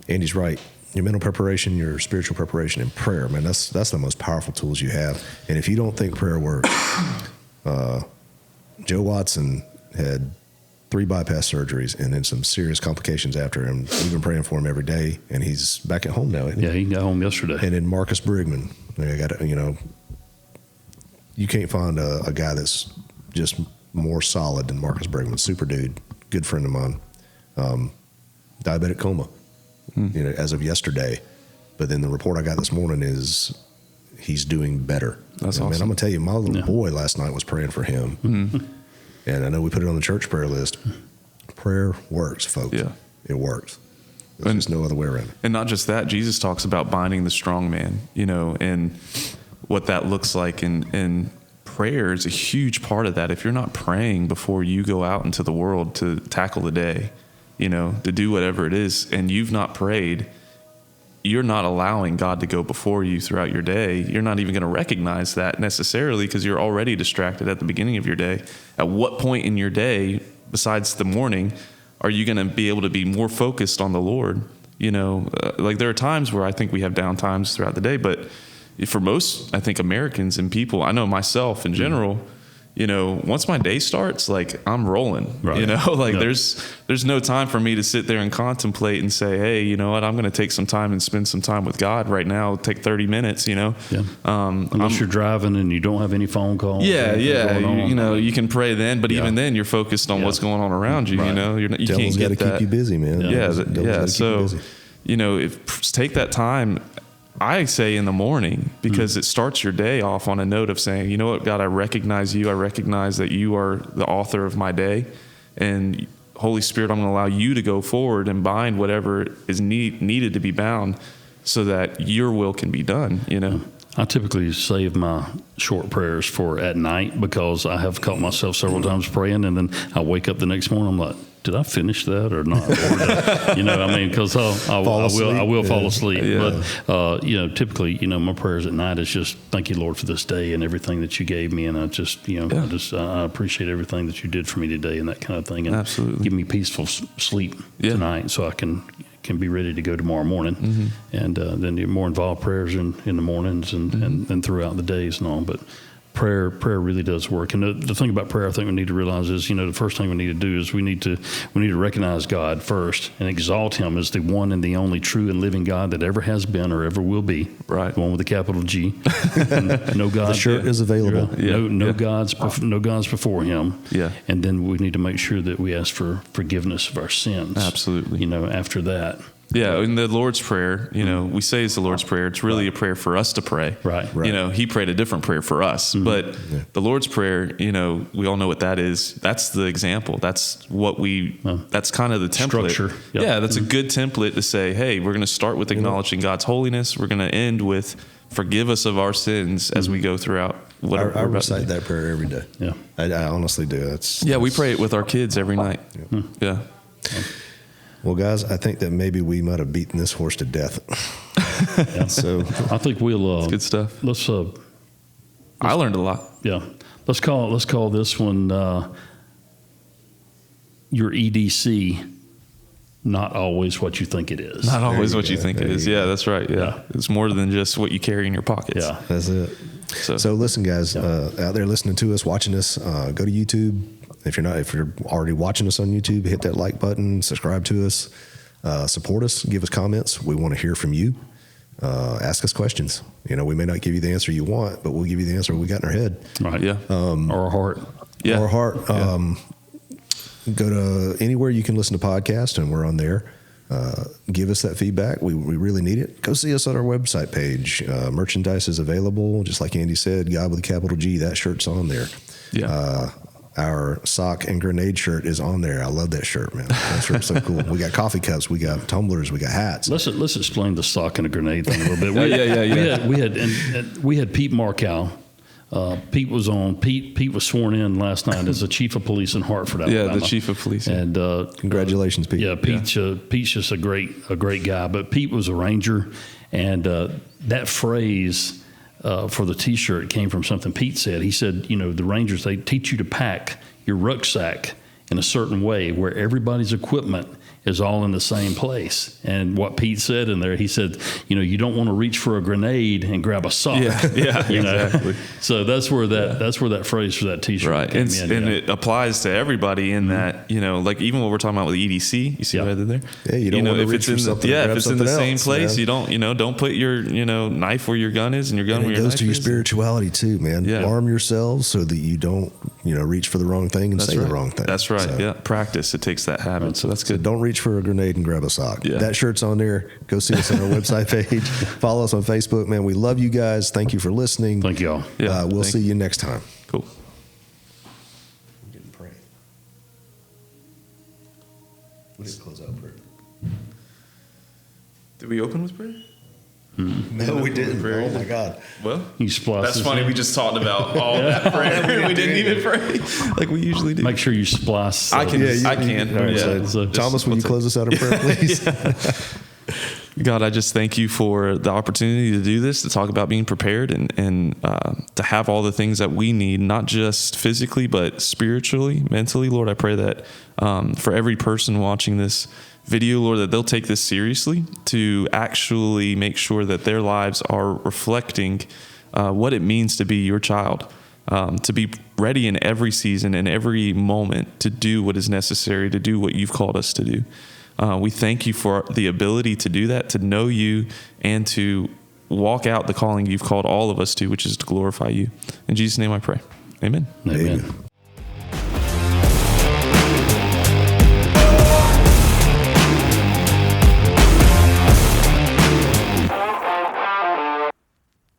Andy's right. Your mental preparation, your spiritual preparation, and prayer, man, that's the most powerful tools you have. And if you don't think prayer works, Joe Watson had 3 bypass surgeries and then some serious complications after him. We've been praying for him every day, and he's back at home now, isn't he? Yeah, he got home yesterday. And then Marcus Brigman, you know, you can't find a guy that's just more solid than Marcus Brigman. Super dude, good friend of mine. Diabetic coma, you know, as of yesterday. But then the report I got this morning is he's doing better. That's awesome. Man, I'm gonna tell you, my little boy last night was praying for him. And I know we put it on the church prayer list. Prayer works, folks. Yeah. It works. There's just no other way around it. And not just that, Jesus talks about binding the strong man, you know, and what that looks like. And prayer is a huge part of that. If you're not praying before you go out into the world to tackle the day, you know, to do whatever it is, and you've not prayed, you're not allowing God to go before you throughout your day. You're not even going to recognize that necessarily because you're already distracted at the beginning of your day. At what point in your day, besides the morning, are you going to be able to be more focused on the Lord? Like there are times where I think we have down times throughout the day, but for most, I think Americans and people, I know myself in general, once my day starts, like I'm rolling, Right. There's no time for me to sit there and contemplate and say, hey, you know what, I'm going to take some time and spend some time with God right now. Take 30 minutes, Unless you're driving and you don't have any phone calls. Yeah. Going on. You can pray then, but even then you're focused on what's going on around you, Right. you can't Devil's got get to that. keep you busy, man. Yeah. So, busy. take that time. I say in the morning because it starts your day off on a note of saying, you know what, God, I recognize you. I recognize that you are the author of my day, and Holy Spirit, I'm going to allow you to go forward and bind whatever is needed to be bound so that your will can be done, I typically save my short prayers for at night because I have caught myself several times praying, and then I wake up the next morning. I'm like, did I finish that or not? Because I will fall asleep. Yeah. But typically, my prayers at night is just thank you, Lord, for this day and everything that you gave me, and I just, I appreciate everything that you did for me today and that kind of thing, and Absolutely. give me peaceful sleep tonight so I can be ready to go tomorrow morning, and then the more involved prayers in the mornings and throughout the days and all. But prayer really does work. And the thing about prayer, I think we need to realize is, the first thing we need to do is we need to recognize God first and exalt Him as the one and the only true and living God that ever has been or ever will be. Right. The one with a capital G. No God. The shirt is available. No gods before Him. Yeah. And then we need to make sure that we ask for forgiveness of our sins. Absolutely. After that. Yeah, in the Lord's Prayer, we say it's the Lord's Prayer. It's really a prayer for us to pray. Right. He prayed a different prayer for us. But the Lord's Prayer, we all know what that is. That's the example. That's what that's kind of the template. Structure. Yep. Yeah, that's a good template to say, hey, we're going to start with acknowledging God's holiness. We're going to end with forgive us of our sins as we go throughout whatever. I recite that prayer every day. Yeah. I honestly do. We pray it with our kids every night. Yeah. Well, guys, I think that maybe we might have beaten this horse to death. Yeah. So I think we'll Good stuff. let's I learned a lot. let's call this one your EDC. Not always what you think it is. Not always you what you go. think There it is. you Yeah, that's right. Yeah. Yeah. It's more than just what you carry in your pockets. Yeah. that's it. So listen, guys, out there listening to us, watching us, go to YouTube. If you're already watching us on YouTube, hit that like button, subscribe to us, support us, give us comments. We want to hear from you. Ask us questions. We may not give you the answer you want, but we'll give you the answer we got in our head. Right. Yeah. Or a heart. Yeah. Or heart. Go to anywhere you can listen to podcasts, and we're on there. Give us that feedback. We really need it. Go see us on our website page. Merchandise is available. Just like Andy said, God with a capital G, that shirt's on there. Yeah. Our sock and grenade shirt is on there. I love that shirt, man. That shirt's so cool. We got coffee cups, we got tumblers, we got hats. Let's explain the sock and a grenade thing a little bit. We had Pete Markow. Pete was on. Pete was sworn in last night as the chief of police in Hartford, Alabama. Yeah, the chief of police. And Congratulations, Pete. Yeah, Pete's just a great guy. But Pete was a Ranger, and that phrase for the T-shirt came from something Pete said. He said, the Rangers, they teach you to pack your rucksack in a certain way where everybody's equipment is all in the same place. And what Pete said in there, he said, you don't want to reach for a grenade and grab a sock. Yeah, exactly. So that's where that phrase for that T-shirt Right. came And it applies to everybody in that, like even what we're talking about with the EDC, you see what I did there? Yeah, you don't want to reach for something and if grab it's in the something same else, place, man. you don't put your, knife where your gun is and your gun And where it your goes knife to your is. spirituality too, man. Yeah. Arm yourselves so that you don't, reach for the wrong thing and say the wrong thing. That's right. So, Yeah. Practice. It takes that habit. So that's So good. don't reach for a grenade and grab a sock. Yeah. That shirt's on there. Go see us on our website page. Follow us on Facebook, man. We love you guys. Thank you for listening. Thank y'all. Yeah, We'll thank see you next time. Cool. We didn't close out prayer. Did we open with prayer? No, we didn't. Oh my God. Well, You splice that's this funny. in. We just talked about all that prayer. We didn't even pray like we usually do. Make sure you splice. I can. Yeah, I can. All right, Yeah. so So Thomas, will you close us out in prayer, please? God, I just thank you for the opportunity to do this, to talk about being prepared and to have all the things that we need, not just physically, but spiritually, mentally. Lord, I pray that for every person watching this video, Lord, that they'll take this seriously to actually make sure that their lives are reflecting what it means to be your child, to be ready in every season and every moment to do what is necessary, to do what you've called us to do. We thank you for the ability to do that, to know you, and to walk out the calling you've called all of us to, which is to glorify you. In Jesus' name I pray. Amen. Amen.